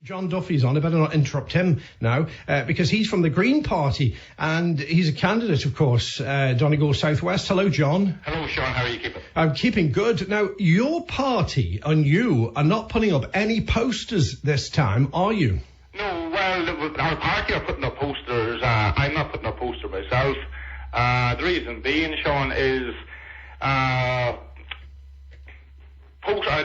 John Duffy's on. I better not interrupt him now because he's from the Green Party and he's a candidate, of course, Donegal Southwest. Hello, John. Hello, Shaun. How are you keeping? I'm keeping good. Now, your party and you are not putting up any posters this time, are you? No, well, our party are putting up posters. I'm not putting up a poster myself. The reason being, Shaun, is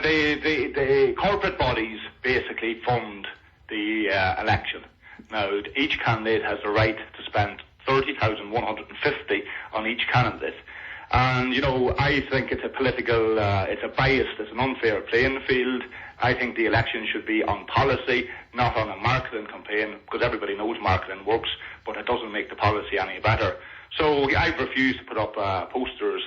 the corporate bodies basically fund the election. Now, each candidate has the right to spend $30,150 on each candidate. And, you know, I think it's a political, it's a bias, it's an unfair playing field. I think the election should be on policy, not on a marketing campaign, because everybody knows marketing works, but it doesn't make the policy any better. So I've refused to put up posters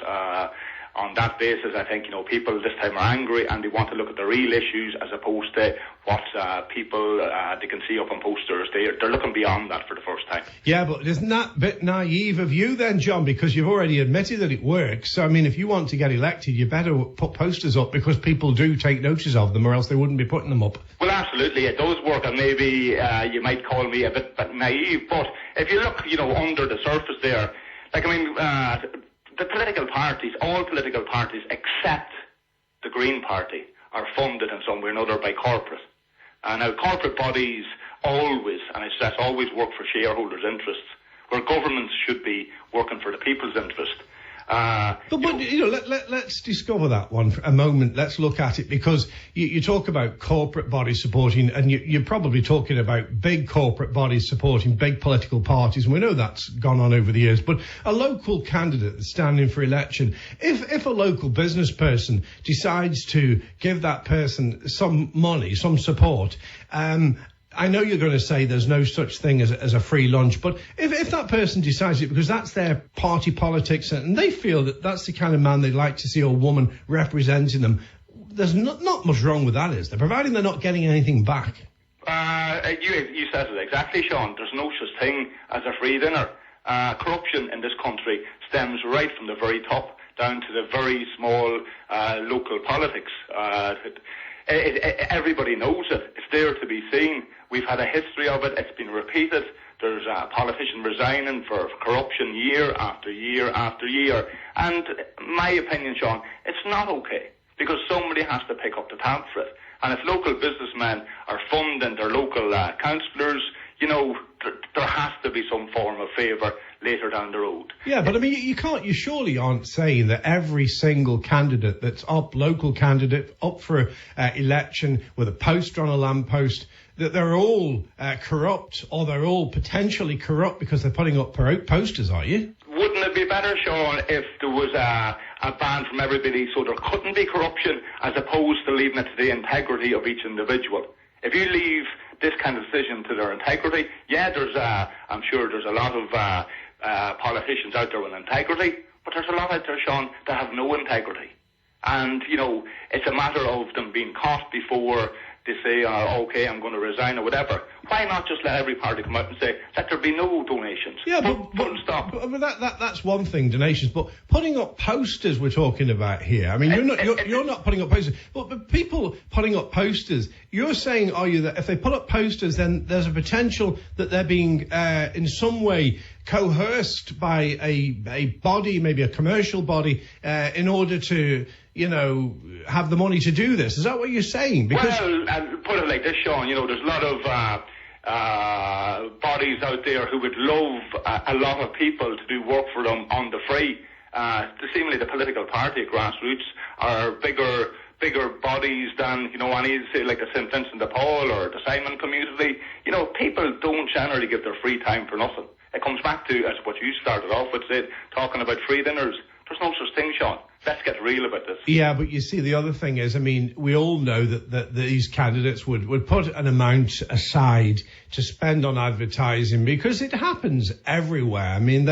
on that basis. I think, you know, people this time are angry and they want to look at the real issues as opposed to what people they can see up on posters. They're looking beyond that for the first time. Yeah, but isn't that a bit naive of you then, John, because you've already admitted that it works. So, I mean, if you want to get elected, you better put posters up because people do take notice of them or else they wouldn't be putting them up. Well, absolutely, it does work, and maybe you might call me a bit naive, but if you look, you know, under the surface there, like, I mean, the political parties, all political parties except the Green Party, are funded in some way or another by corporate. Now, corporate bodies always, and I stress always, work for shareholders' interests, where governments should be working for the people's interest. Let's discover that one for a moment. Let's look at it, because you talk about corporate bodies supporting, and you're probably talking about big corporate bodies supporting big political parties, and we know that's gone on over the years. But a local candidate that's standing for election, if a local business person decides to give that person some money, some support, I know you're going to say there's no such thing as a free lunch, but if that person decides it because that's their party politics and they feel that that's the kind of man they'd like to see, or woman representing them, there's not much wrong with that, is there? Providing they're not getting anything back. You said it exactly, Shaun. There's no such thing as a free dinner. Corruption in this country stems right from the very top down to the very small local politics. Everybody knows it. It's there to be seen. We've had a history of it. It's been repeated. There's a politician resigning for corruption year after year after year. And my opinion, Shaun, it's not okay, because somebody has to pick up the tab for it. And if local businessmen are funding their local councillors, you know, there has to be some form of favour later down the road. Yeah, but I mean, you surely aren't saying that every single candidate that's up, local candidate, up for election with a poster on a lamppost, that they're all corrupt, or they're all potentially corrupt because they're putting up posters, are you? Wouldn't it be better, Shaun, if there was a ban from everybody so there couldn't be corruption, as opposed to leaving it to the integrity of each individual? If you leave this kind of decision to their integrity, yeah, I'm sure there's a lot of politicians out there with integrity, but there's a lot out there, Shaun, that have no integrity. And, you know, it's a matter of them being caught before they say, okay, I'm going to resign or whatever. Why not just let every party come out and say, let there be no donations? Yeah, but that's one thing, donations. But putting up posters we're talking about here. I mean, you're not putting up posters, but people putting up posters. You're saying, are you, that if they put up posters, then there's a potential that they're being in some way coerced by a body, maybe a commercial body, in order to, you know, have the money to do this. Is that what you're saying? Because, well, I'll put it like this, Shaun. You know, there's a lot of bodies out there who would love a lot of people to do work for them on the free. Seemingly the political party grassroots are bigger bodies than, you know, any, say, like the St. Vincent de Paul or the Simon community. You know, people don't generally give their free time for nothing. It comes back to, as what you started off with, Sid, talking about free dinners. There's no such thing, Shaun. Let's get real about this. Yeah, but you see, the other thing is, I mean, we all know that these candidates would put an amount aside to spend on advertising, because it happens everywhere. I mean,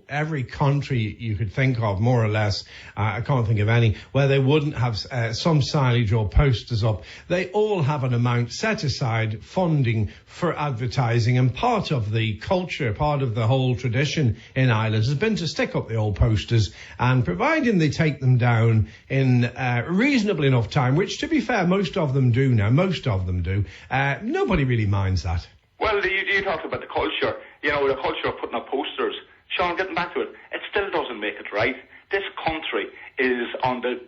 every country you could think of, more or less, I can't think of any, where they wouldn't have some signage or posters up. They all have an amount set aside, funding for advertising, and part of the culture, part of the whole tradition in Ireland has been to stick up the old posters, and providing they take them down in reasonably enough time, which, to be fair, most of them do now. Most of them do. Nobody really minds that. Well, you talked about the culture. You know, the culture of putting up posters. Sean, getting back to it, it still doesn't make it right. This country is on the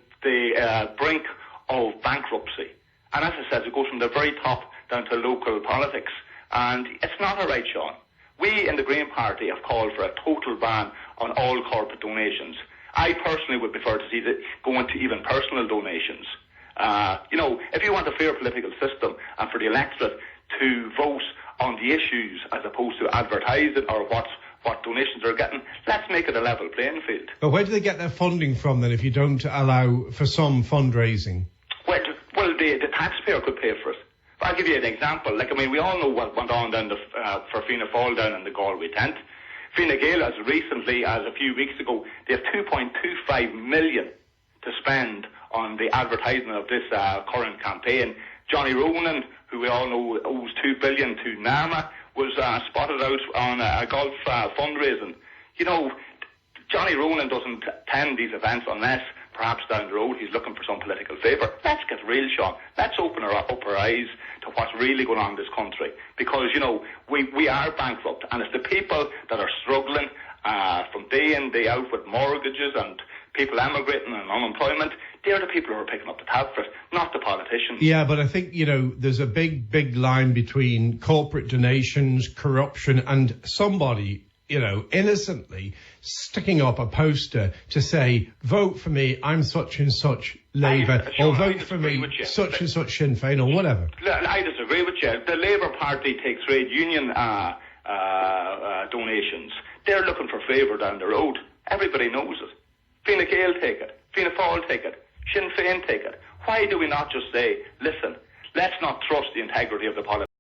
brink of bankruptcy. And as I said, it goes from the very top down to local politics. And it's not all right, Sean. We in the Green Party have called for a total ban on all corporate donations. I personally would prefer to see that go into even personal donations. You know, if you want a fair political system and for the electorate to vote on the issues as opposed to advertising or what donations they're getting, let's make it a level playing field. But where do they get their funding from then if you don't allow for some fundraising? Well, the taxpayer could pay for it. I'll give you an example. Like, I mean, we all know what went on down for Fianna Fáil down in the Galway tent. Fine Gael, as recently as a few weeks ago, they have 2.25 million to spend on the advertising of this current campaign. Johnny Ronan, who we all know owes $2 billion to NAMA, was spotted out on a golf fundraising. You know, Johnny Ronan doesn't attend these events unless perhaps down the road he's looking for some political favour. Let's get real, Sean. Let's open up our eyes to what's really going on in this country. Because, you know, we are bankrupt, and it's the people that are struggling from day in, day out with mortgages and people emigrating and unemployment. They're the people who are picking up the tab for it, not the politicians. Yeah, but I think, you know, there's a big line between corporate donations, corruption, and somebody, you know, innocently sticking up a poster to say, vote for me, I'm such and such Labour, or vote for me, such and such Sinn Féin, or whatever. I disagree with you. The Labour Party takes trade union donations. They're looking for favour down the road. Everybody knows it. Fine Gael take it. Fianna Fáil take it. Sinn Féin take it. Why do we not just say, listen, let's not trust the integrity of the politics?